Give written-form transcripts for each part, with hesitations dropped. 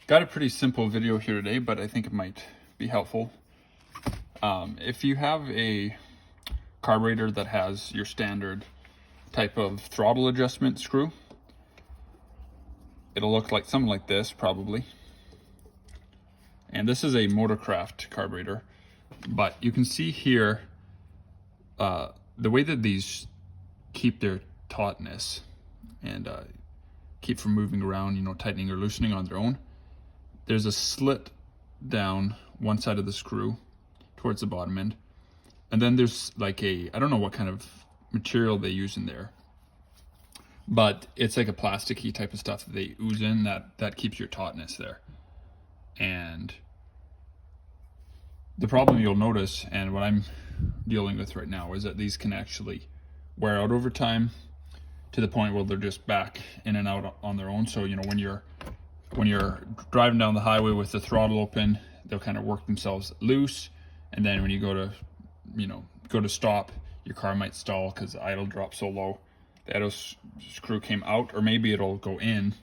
Got a pretty simple video here today, but I think it might be helpful. If you have a carburetor that has your standard type of throttle adjustment screw, it'll look like something like this probably. And this is a Motorcraft carburetor, but you can see here the way that these keep their tautness and keep from moving around, tightening or loosening on their own. There's a slit down one side of the screw towards the bottom end. And then there's like I don't know what kind of material they use in there, but it's like a plasticky type of stuff that they ooze in that keeps your tautness there. And the problem you'll notice, and what I'm dealing with right now, is that these can actually wear out over time to the point where they're just back in and out on their own. So, when you're driving down the highway with the throttle open, they'll kind of work themselves loose. And then when you go to stop, your car might stall because the idle drops so low. The idle screw came out, or maybe it'll go in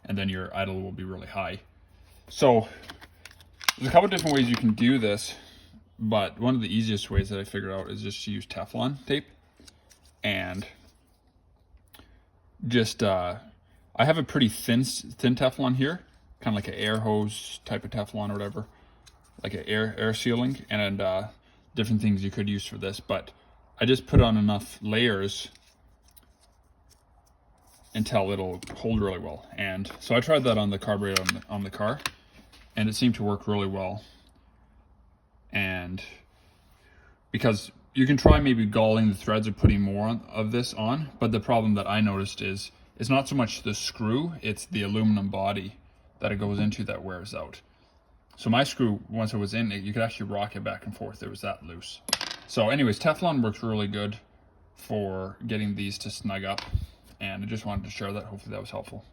and then your idle will be really high. So there's a couple different ways you can do this, but one of the easiest ways that I figured out is just to use Teflon tape. And just I have a pretty thin Teflon here, kind of like an air hose type of Teflon or whatever, like an air sealing, and different things you could use for this. But I just put on enough layers until it'll hold really well. And so I tried that on the carburetor on the car, and it seemed to work really well. And because you can try maybe galling the threads or putting more of this on, but the problem that I noticed is it's not so much the screw, it's the aluminum body that it goes into that wears out. So my screw, once it was in it, you could actually rock it back and forth. It was that loose. So anyways, Teflon works really good for getting these to snug up, and I just wanted to share that. Hopefully that was helpful.